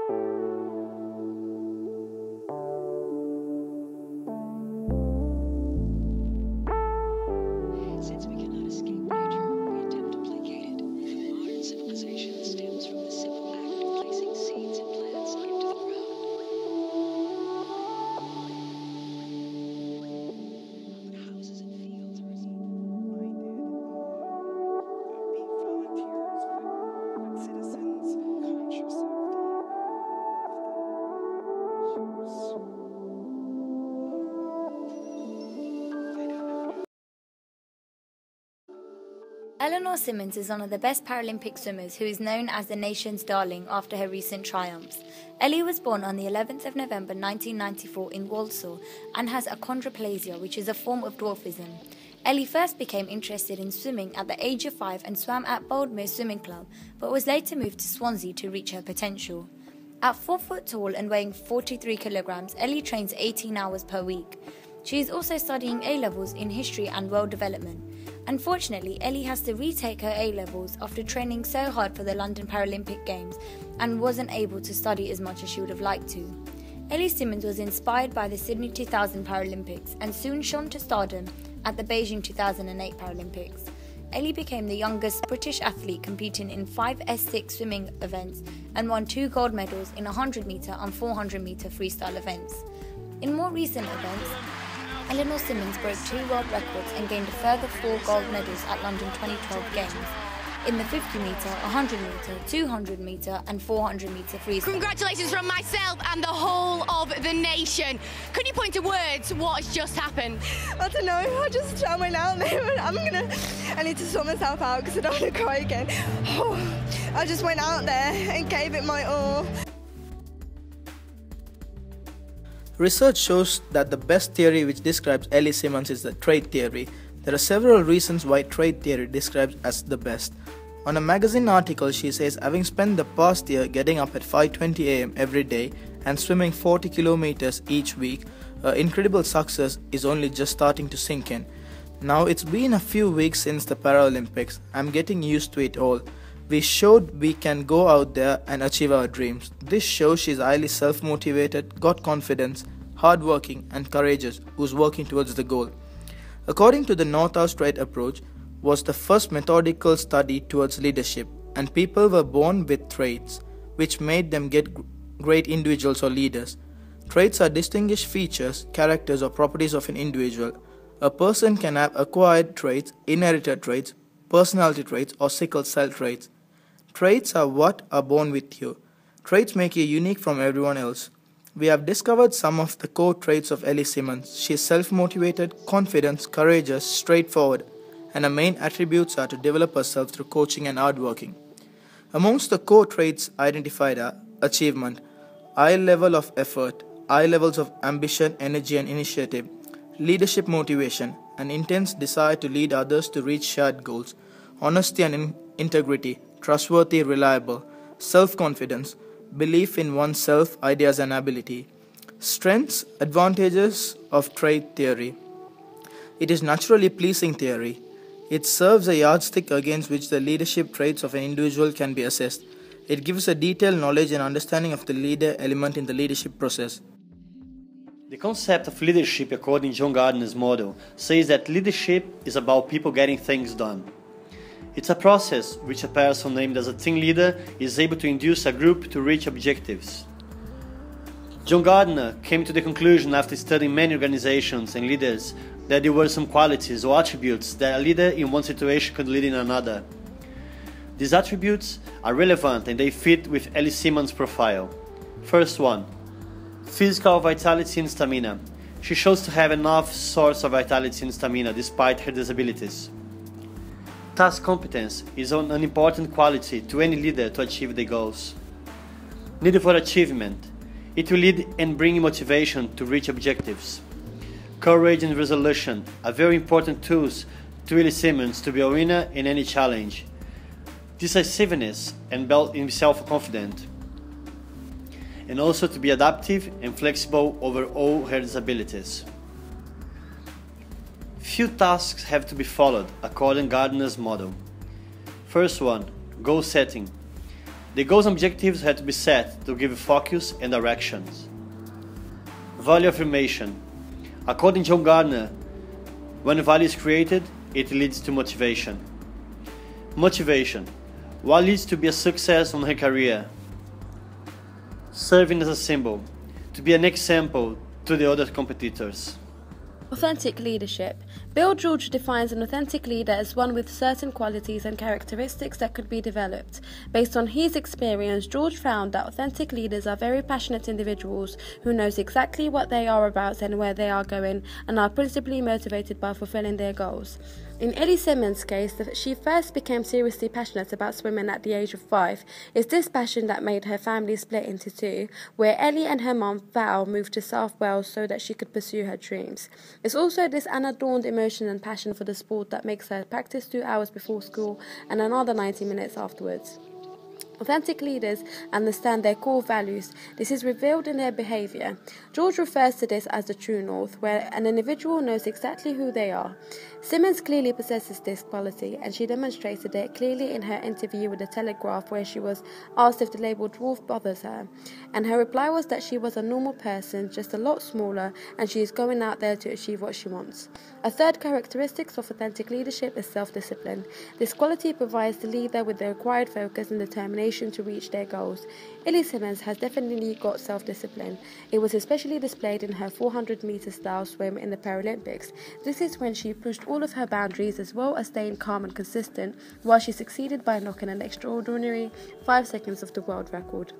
Since we cannot escape nature, we attempt to placate it. Modern civilization stems from the simple act of placing seeds and plants into the ground. Houses and fields are Ellie Simmonds is one of the best Paralympic swimmers who is known as the nation's darling after her recent triumphs. Ellie was born on the 11th of November 1994 in Warsaw and has achondroplasia, which is a form of dwarfism. Ellie first became interested in swimming at the age of 5 and swam at Boldmere Swimming Club, but was later moved to Swansea to reach her potential. At 4 foot tall and weighing 43 kilograms, Ellie trains 18 hours per week. She is also studying A-levels in history and world development. Unfortunately, Ellie has to retake her A-levels after training so hard for the London Paralympic Games and wasn't able to study as much as she would have liked to. Ellie Simmonds was inspired by the Sydney 2000 Paralympics and soon shone to stardom at the Beijing 2008 Paralympics. Ellie became the youngest British athlete competing in 5 S6 swimming events and won 2 gold medals in 100 metre and 400 metre freestyle events. In more recent events, Ellie Simmonds broke 2 world records and gained a further 4 gold medals at London 2012 Games in the 50 metre, 100 metre, 200 metre and 400 metre freestyle. Congratulations from myself and the whole of the nation. Could you point to words what has just happened? I don't know, I went out there and I need to sort myself out because I don't want to cry again. I just went out there and gave it my all. Research shows that the best theory which describes Ellie Simmonds is the trait theory. There are several reasons why trait theory describes as the best. On a magazine article, she says, having spent the past year getting up at 5:20 am every day and swimming 40 kilometers each week, her incredible success is only just starting to sink in. Now it's been a few weeks since the Paralympics. I'm getting used to it all. We showed we can go out there and achieve our dreams. This shows she's highly self-motivated, got confidence, hardworking and courageous, who's working towards the goal. According to the North-South Trait approach, was the first methodical study towards leadership, and people were born with traits, which made them get great individuals or leaders. Traits are distinguished features, characters or properties of an individual. A person can have acquired traits, inherited traits, personality traits or sickle cell traits. Traits are what are born with you. Traits make you unique from everyone else. We have discovered some of the core traits of Ellie Simmonds. She is self-motivated, confident, courageous, straightforward, and her main attributes are to develop herself through coaching and hardworking. Amongst the core traits identified are achievement, high level of effort, high levels of ambition, energy and initiative, leadership motivation, an intense desire to lead others to reach shared goals, honesty and integrity, trustworthy, reliable, self-confidence, belief in oneself, ideas and ability. Strengths, advantages of trait theory. It is naturally pleasing theory. It serves a yardstick against which the leadership traits of an individual can be assessed. It gives a detailed knowledge and understanding of the leader element in the leadership process. The concept of leadership, according to John Gardner's model, says that leadership is about people getting things done. It's a process which a person named as a team leader is able to induce a group to reach objectives. John Gardner came to the conclusion after studying many organizations and leaders that there were some qualities or attributes that a leader in one situation could lead in another. These attributes are relevant and they fit with Ellie Simmonds' profile. First one, physical vitality and stamina. She shows to have enough source of vitality and stamina despite her disabilities. Task competence is an important quality to any leader to achieve their goals. Need for achievement. It will lead and bring motivation to reach objectives. Courage and resolution are very important tools to Ellie Simmonds to be a winner in any challenge. Decisiveness and being self-confident. And also to be adaptive and flexible over all her disabilities. Few tasks have to be followed according to Gardner's model. First one, goal setting. The goals and objectives had to be set to give focus and directions. Value affirmation. According to John Gardner, when value is created, it leads to motivation. Motivation. What leads to be a success on her career? Serving as a symbol, to be an example to the other competitors. Authentic leadership. Bill George defines an authentic leader as one with certain qualities and characteristics that could be developed. Based on his experience, George found that authentic leaders are very passionate individuals who knows exactly what they are about and where they are going and are principally motivated by fulfilling their goals. In Ellie Simmonds' case, she first became seriously passionate about swimming at the age of 5. It's this passion that made her family split into two, where Ellie and her mum, Val, moved to South Wales so that she could pursue her dreams. It's also this unadorned emotion and passion for the sport that makes her practice 2 hours before school and another 90 minutes afterwards. Authentic leaders understand their core values. This is revealed in their behaviour. George refers to this as the true north, where an individual knows exactly who they are. Simmonds clearly possesses this quality, and she demonstrated it clearly in her interview with The Telegraph, where she was asked if the label dwarf bothers her. And her reply was that she was a normal person, just a lot smaller, and she is going out there to achieve what she wants. A third characteristic of authentic leadership is self-discipline. This quality provides the leader with the required focus and determination to reach their goals. Ellie Simmonds has definitely got self-discipline. It was especially displayed in her 400-metre style swim in the Paralympics. This is when she pushed all of her boundaries as well as staying calm and consistent, while she succeeded by knocking an extraordinary 5 seconds off the world record.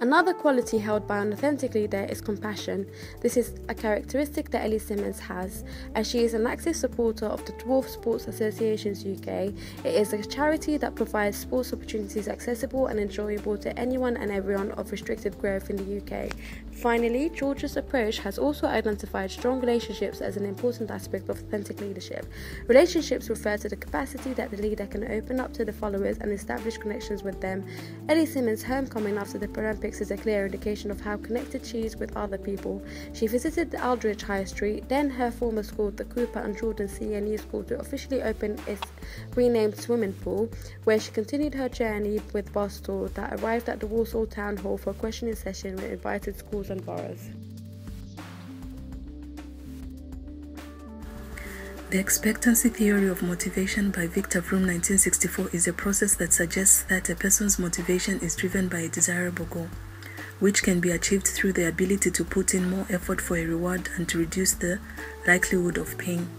Another quality held by an authentic leader is compassion. This is a characteristic that Ellie Simmonds has, as she is an active supporter of the Dwarf Sports Associations UK. It is a charity that provides sports opportunities accessible and enjoyable to anyone and everyone of restricted growth in the UK. Finally, George's approach has also identified strong relationships as an important aspect of authentic leadership. Relationships refer to the capacity that the leader can open up to the followers and establish connections with them. Ellie Simmonds' homecoming after the Paralympics is a clear indication of how connected she is with other people. She visited the Aldridge High Street, then her former school, the Cooper and Jordan CNU School, to officially open its renamed swimming pool, where she continued her journey with bus tour that arrived at the Walsall Town Hall for a questioning session with invited schools and boroughs. The expectancy theory of motivation by Victor Vroom 1964 is a process that suggests that a person's motivation is driven by a desirable goal, which can be achieved through the ability to put in more effort for a reward and to reduce the likelihood of pain.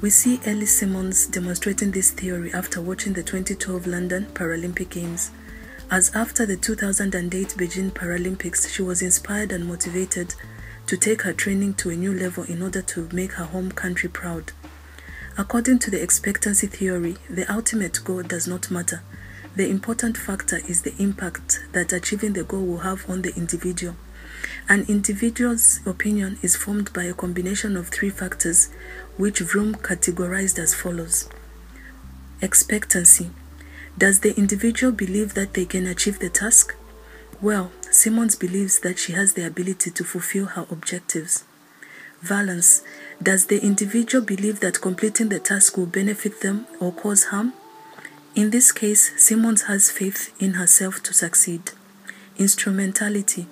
We see Ellie Simmonds demonstrating this theory after watching the 2012 London Paralympic Games. As after the 2008 Beijing Paralympics, she was inspired and motivated to take her training to a new level in order to make her home country proud. According to the expectancy theory, the ultimate goal does not matter. The important factor is the impact that achieving the goal will have on the individual. An individual's opinion is formed by a combination of 3 factors, which Vroom categorized as follows. Expectancy. Does the individual believe that they can achieve the task? Well, Simmonds believes that she has the ability to fulfill her objectives. Valence. Does the individual believe that completing the task will benefit them or cause harm? In this case, Simmonds has faith in herself to succeed. Instrumentality.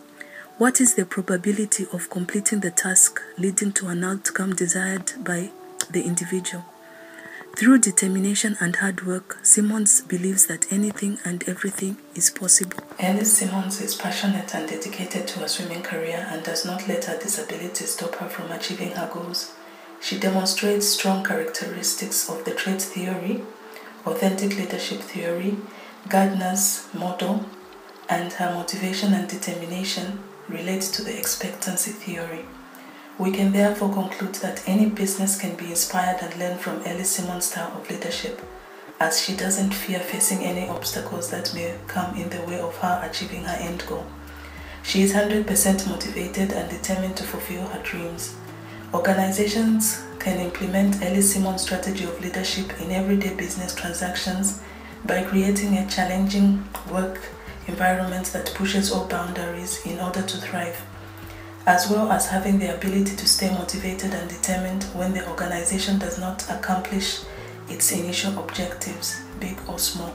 What is the probability of completing the task leading to an outcome desired by the individual? Through determination and hard work, Simmonds believes that anything and everything is possible. Ellie Simmonds is passionate and dedicated to her swimming career and does not let her disability stop her from achieving her goals. She demonstrates strong characteristics of the trait theory, authentic leadership theory, Gardner's model, and her motivation and determination relates to the expectancy theory. We can therefore conclude that any business can be inspired and learn from Ellie Simmonds' style of leadership, as she doesn't fear facing any obstacles that may come in the way of her achieving her end goal. She is 100% motivated and determined to fulfill her dreams. Organizations can implement Ellie Simmonds' strategy of leadership in everyday business transactions by creating a challenging work environment that pushes all boundaries in order to thrive, as well as having the ability to stay motivated and determined when the organization does not accomplish its initial objectives, big or small.